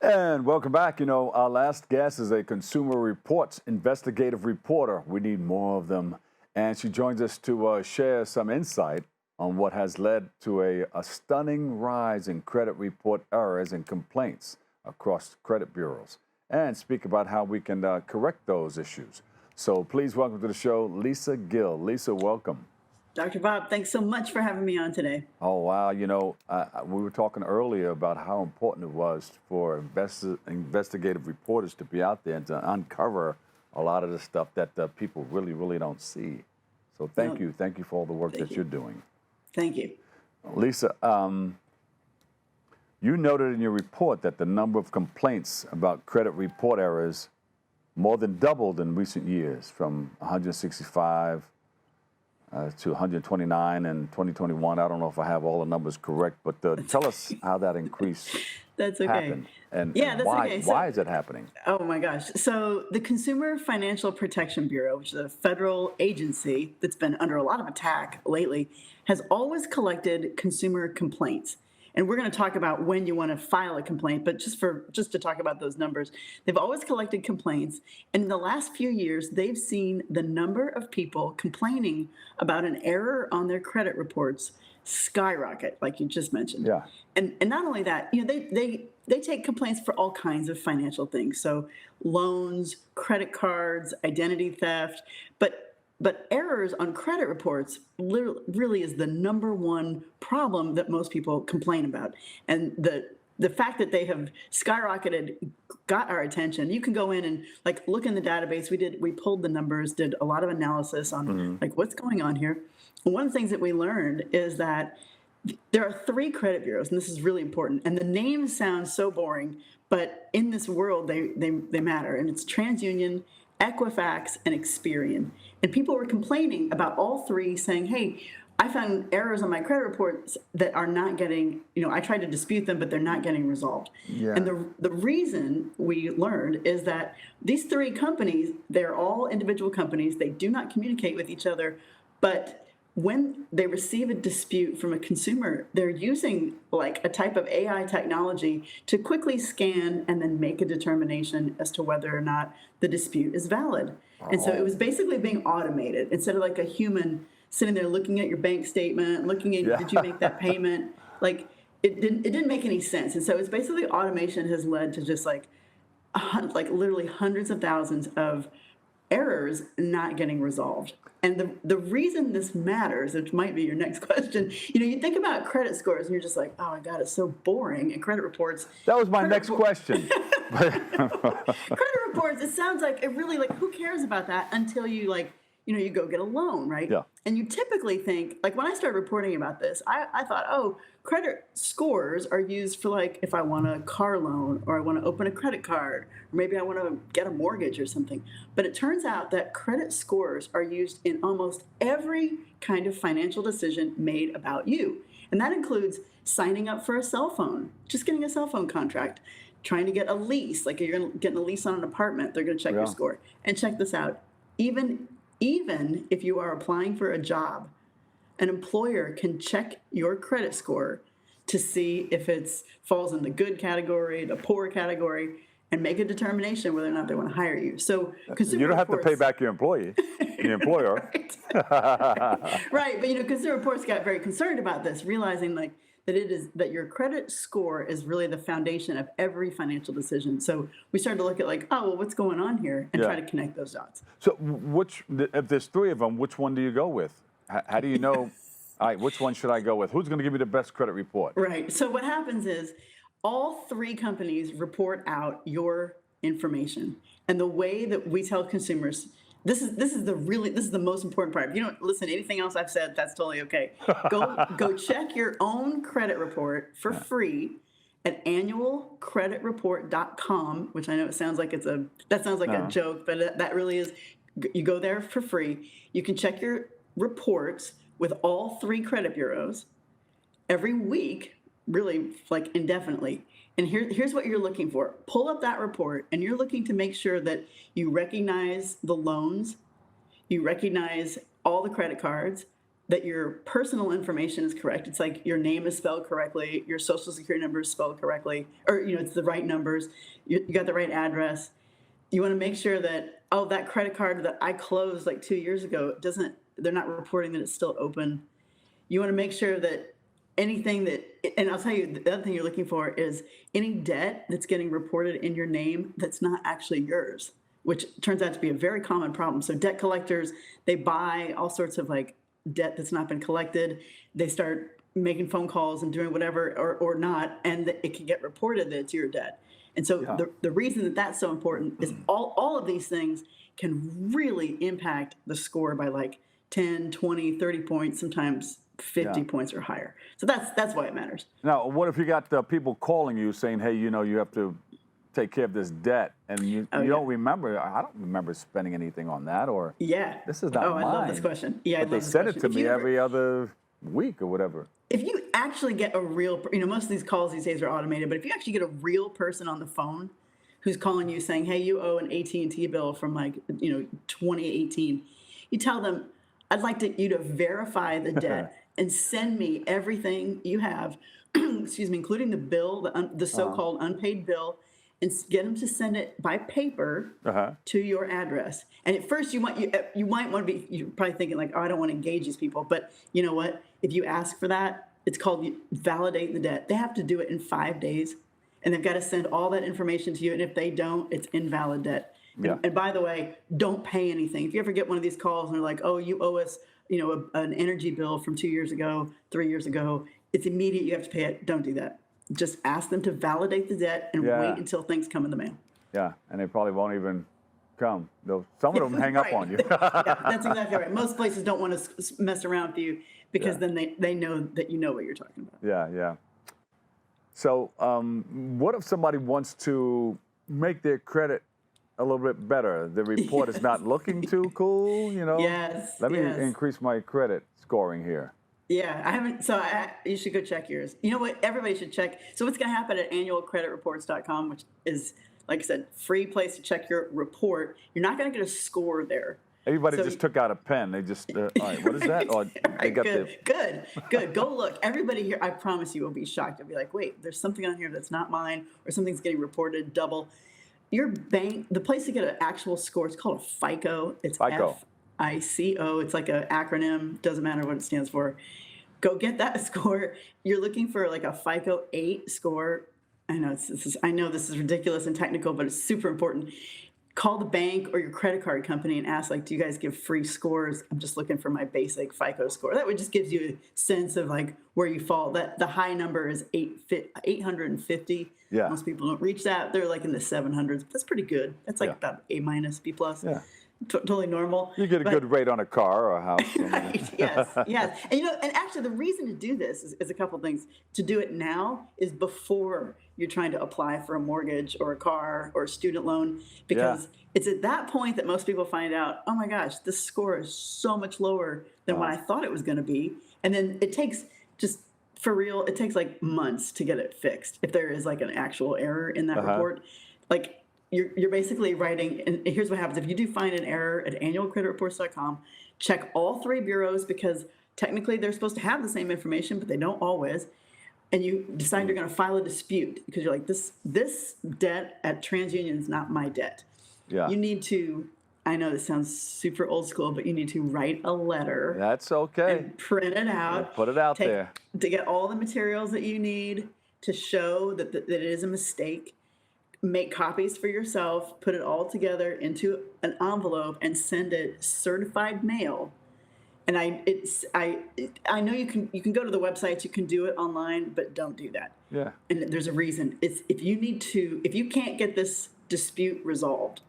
And welcome back. Our last guest is a Consumer Reports investigative reporter. We need more of them. And she joins us to share some insight on what has led to a stunning rise in credit report errors and complaints across credit bureaus and speak about how we can correct those issues. So please welcome to the show, Lisa Gail. Lisa, welcome. Dr. Bob, thanks so much for having me on today. Oh, wow. We were talking earlier about how important it was for investigative reporters to be out there and to uncover a lot of the stuff that people really don't see. So thank you. Thank you for all the work that you're doing. Thank you. Lisa, you noted in your report that the number of complaints about credit report errors more than doubled in recent years, from 165 to 129 in 2021. I don't know if I have all the numbers correct, but tell us how that increase That's okay. happened and That's why, okay. why is it happening? Oh my gosh. So the Consumer Financial Protection Bureau, which is a federal agency that's been under a lot of attack lately, has always collected consumer complaints. And we're going to talk about when you want to file a complaint, but just to talk about those numbers, they've always collected complaints. And in the last few years, they've seen the number of people complaining about an error on their credit reports skyrocket, like you just mentioned. Yeah. And not only that, they take complaints for all kinds of financial things. So loans, credit cards, identity theft, but errors on credit reports really is the number one problem that most people complain about. And the fact that they have skyrocketed got our attention. You can go in and look in the database. We pulled the numbers, did a lot of analysis on what's going on here. And one of the things that we learned is that there are 3 credit bureaus, and this is really important. And the names sound so boring, but in this world, they matter. And it's TransUnion, Equifax, and Experian. And people were complaining about all 3, saying, hey, I found errors on my credit reports that are not getting, I tried to dispute them, but they're not getting resolved. Yeah. And the reason we learned is that these 3 companies, they're all individual companies. They do not communicate with each other. But when they receive a dispute from a consumer, they're using a type of AI technology to quickly scan and then make a determination as to whether or not the dispute is valid. And so it was basically being automated instead of a human sitting there looking at your bank statement, looking at, did you make that payment? It didn't make any sense. And so it's basically automation has led to just literally hundreds of thousands of errors not getting resolved. And the reason this matters, which might be your next question, you think about credit scores and you're just like, oh my God, it's so boring. And credit reports. That was my next question. Credit reports, it sounds like it really who cares about that until you you go get a loan, right? Yeah. And you typically think, when I started reporting about this, I thought, oh, credit scores are used for if I want a car loan or I want to open a credit card, or maybe I want to get a mortgage or something. But it turns out that credit scores are used in almost every kind of financial decision made about you. And that includes signing up for a cell phone, just getting a cell phone contract, trying to get a lease, you're getting a lease on an apartment, they're going to check your score. And check this out, even if you are applying for a job, an employer can check your credit score to see if it falls in the good category, the poor category, and make a determination whether or not they want to hire you. So you don't have to pay back your employer. Right, but Consumer Reports got very concerned about this, realizing that your credit score is really the foundation of every financial decision. So we started to look at what's going on here and try to connect those dots. So if there's 3 of them, which one do you go with? How do you know, all right, which one should I go with? Who's going to give me the best credit report? Right. So what happens is all 3 companies report out your information. And the way that we tell consumers, this is the most important part. If you don't listen to anything else I've said, that's totally okay. Go check your own credit report for free at annualcreditreport.com, which I know it sounds like a joke, but that really is. You go there for free. You can check your reports with all 3 credit bureaus every week, really indefinitely. And here's what you're looking for. Pull up that report, and you're looking to make sure that you recognize the loans, you recognize all the credit cards, that your personal information is correct. It's like your name is spelled correctly, your social security number is spelled correctly, or it's the right numbers, you got the right address. You want to make sure that, oh, that credit card that I closed like 2 years ago they're not reporting that it's still open. You want to make sure that anything that, and I'll tell you, the other thing you're looking for is any debt that's getting reported in your name that's not actually yours, which turns out to be a very common problem. So debt collectors, they buy all sorts of like debt that's not been collected. They start making phone calls and doing whatever or not, and it can get reported that it's your debt. And so the reason that that's so important is all of these things can really impact the score by like 10, 20, 30 points, sometimes 50 points or higher. So that's why it matters. Now, what if you got people calling you saying, hey, you have to take care of this debt, and you don't remember? I don't remember spending anything on that, or this is not mine. I love this question. Yeah, but they send it to me every other week or whatever. If you actually get a real, most of these calls these days are automated, but if you actually get a real person on the phone who's calling you saying, hey, you owe an AT&T bill from like 2018, you tell them, I'd like you to verify the debt and send me everything you have, excuse me, including the bill, the so-called unpaid bill, and get them to send it by paper to your address. And at first, you might want to be, you're probably thinking like, oh, I don't want to engage these people. But you know what? If you ask for that, it's called validate the debt. They have to do it in 5 days, and they've got to send all that information to you. And if they don't, it's invalid debt. And by the way, don't pay anything. If you ever get one of these calls and they're like, oh, you owe us, an energy bill from 2 years ago, 3 years ago, it's immediate. You have to pay it. Don't do that. Just ask them to validate the debt and wait until things come in the mail. Yeah, and they probably won't even come. Some of them hang up on you. That's exactly right. Most places don't want to mess around with you because then they know that you know what you're talking about. Yeah. So what if somebody wants to make their credit a little bit better? The report is not looking too cool, Let me increase my credit scoring here. Yeah, I haven't. So you should go check yours. You know what? Everybody should check. So what's going to happen at annualcreditreports.com, which is, like I said, free place to check your report. You're not going to get a score there. Everybody just took out a pen. They just, all right, what is that? Oh, they got good. Go look. Everybody here, I promise you, will be shocked. You'll be like, wait, there's something on here that's not mine, or something's getting reported double. Your bank, the place to get an actual score, it's called a FICO. It's FICO. FICO. It's like an acronym. Doesn't matter what it stands for. Go get that score. You're looking for like a FICO 8 score. I know this is ridiculous and technical, but it's super important. Call the bank or your credit card company and ask, like, do you guys give free scores? I'm just looking for my basic FICO score. That would just gives you a sense of like where you fall. That the high number is 850. Yeah. Most people don't reach that. They're like in the 700s. That's pretty good. That's like about A-, B+. Yeah. Totally normal. You get a good rate on a car or a house. Right. Yes. And and actually the reason to do this is a couple things. To do it now is before you're trying to apply for a mortgage or a car or a student loan, because it's at that point that most people find out, oh my gosh, this score is so much lower than what I thought it was going to be. And then it takes, just for real, it takes like months to get it fixed. If there is like an actual error in that report, like, you're basically writing, and here's what happens. If you do find an error at annualcreditreports.com, check all 3 bureaus, because technically they're supposed to have the same information, but they don't always. And you decide you're going to file a dispute because you're like, this debt at TransUnion is not my debt. Yeah. You need to, I know this sounds super old school, but you need to write a letter. That's okay. And print it out. Put it out there. To get all the materials that you need to show that it is a mistake. Make copies for yourself, put it all together into an envelope, and send it certified mail. And I know you can go to the websites, you can do it online, but don't do that. Yeah. And there's a reason. It's if you can't get this dispute resolved,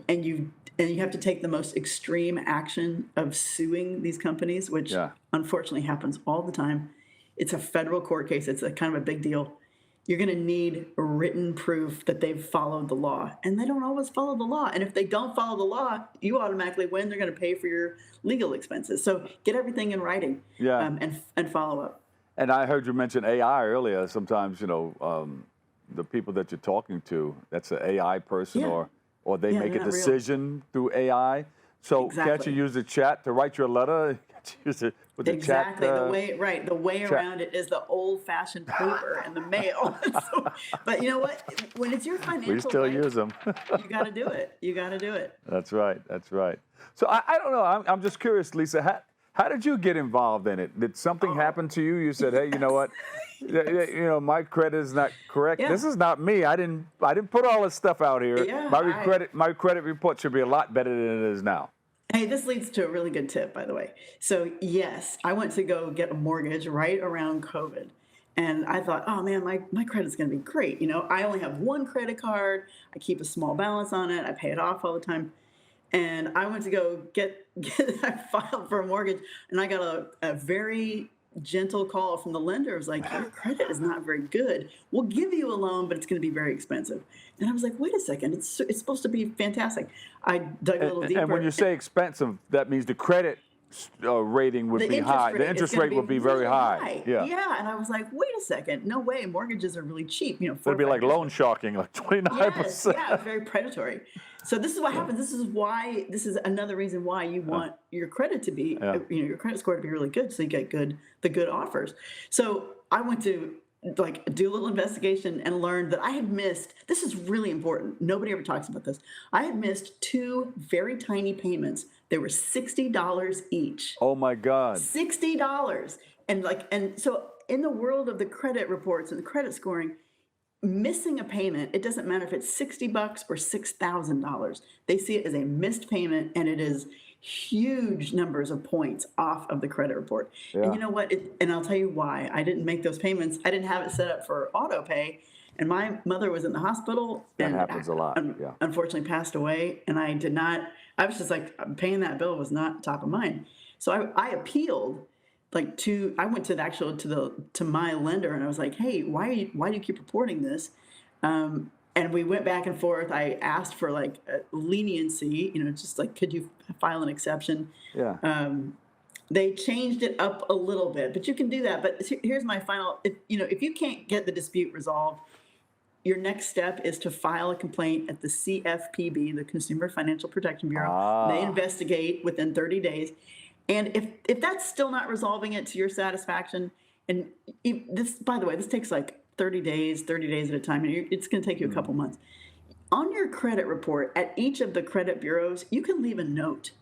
and you have to take the most extreme action of suing these companies, which unfortunately happens all the time. It's a federal court case. It's a kind of a big deal. You're going to need written proof that they've followed the law. And they don't always follow the law. And if they don't follow the law, you automatically win. They're going to pay for your legal expenses. So get everything in writing and follow up. And I heard you mention AI earlier. Sometimes, the people that you're talking to, that's an AI person or they make a decision through AI. So can't Exactly. you use the chat to write your letter? Can't you use it with the Exactly. chat? The way chat. around it is the old-fashioned paper and the mail. So, but you know what? When it's your We financial still life, use them. you got to do it. You got to do it. That's right. That's right. So I don't know. I'm just curious, Lisa. How did you get involved in it? Did something happen to you? You said, "Hey, you know what? My credit is not correct. Yeah. This is not me. I didn't put all this stuff out here. Yeah, My credit report should be a lot better than it is now." Hey, this leads to a really good tip, by the way. So, yes, I went to go get a mortgage right around COVID. And I thought, oh man, my credit's going to be great. I only have one credit card. I keep a small balance on it. I pay it off all the time. And I went to go I filed for a mortgage, and I got a very gentle call from the lender. It was like, your credit is not very good. We'll give you a loan, but it's going to be very expensive. And I was like, wait a second, it's supposed to be fantastic. I dug a little deeper. And when you say expensive, that means the credit rating would be high. The interest rate would be very really high. Yeah. And I was like, wait a second, no way. Mortgages are really cheap. It'd be like loan sharking, like 29%. Yes, yeah, very predatory. So this is what happens. This is another reason why you want your credit to be, your credit score to be really good, so you get the good offers. So I went to do a little investigation and learned that I had missed. This is really important. Nobody ever talks about this. I had missed 2 very tiny payments. They were $60 each. Oh my God. $60. And so in the world of the credit reports and the credit scoring, missing a payment, it doesn't matter if it's $60 or $6,000. They see it as a missed payment, and it is huge numbers of points off of the credit report. Yeah. And you know what? And I'll tell you why. I didn't make those payments. I didn't have it set up for auto pay. And my mother was in the hospital. That and happens a lot. Unfortunately passed away. And I did not, I was just like, paying that bill was not top of mind. So I appealed. I went to my lender, and I was like, hey, why do you keep reporting this? And we went back and forth. I asked for a leniency, just could you file an exception? Yeah. They changed it up a little bit, but you can do that. But here's my final, if you can't get the dispute resolved, your next step is to file a complaint at the CFPB, the Consumer Financial Protection Bureau. They investigate within 30 days. And if that's still not resolving it to your satisfaction, and this, by the way, this takes 30 days at a time, and it's going to take you a couple months. On your credit report at each of the credit bureaus, you can leave a note.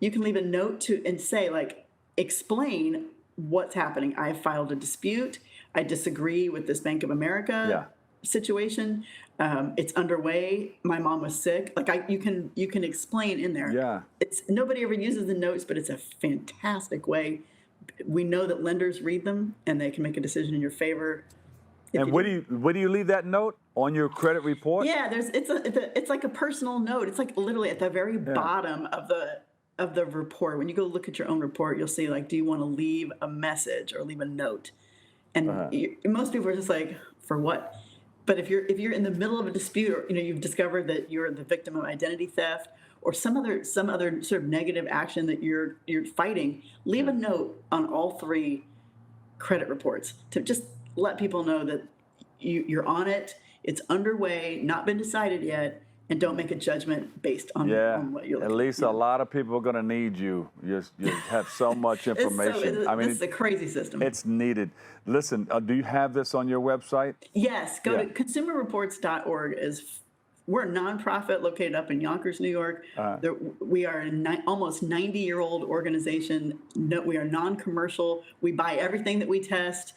You can leave a note and say, explain what's happening. I filed a dispute. I disagree with this Bank of America situation. It's underway. My mom was sick. You can explain in there. Yeah. Nobody ever uses the notes, but it's a fantastic way. We know that lenders read them, and they can make a decision in your favor. And where do you leave that note on your credit report? Yeah, it's like a personal note. It's literally at the very bottom of the report. When you go look at your own report, you'll see do you want to leave a message or leave a note? And most people are just like, for what? But if you're in the middle of a dispute, or you've discovered that you're the victim of identity theft or some other sort of negative action that you're fighting, leave a note on all 3 credit reports to just let people know that you're on it. It's underway, not been decided yet, and don't make a judgment based on what you're looking at. Lisa, a lot of people are going to need you. You have so much information. It's a crazy system. It's needed. Listen, do you have this on your website? Yes. Go to consumerreports.org. We're a nonprofit located up in Yonkers, New York. We are an almost 90-year-old organization. We are non-commercial. We buy everything that we test.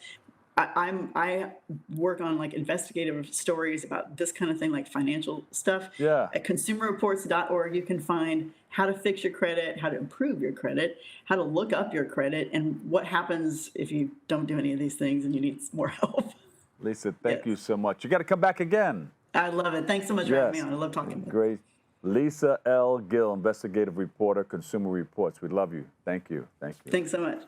I work on investigative stories about this kind of thing, financial stuff. Yeah. At consumerreports.org, you can find how to fix your credit, how to improve your credit, how to look up your credit, and what happens if you don't do any of these things and you need more help. Lisa, thank you so much. You got to come back again. I love it. Thanks so much for having me on. I love talking about it. Great. Lisa L. Gail, Investigative Reporter, Consumer Reports. We love you. Thank you. Thank you. Thanks so much.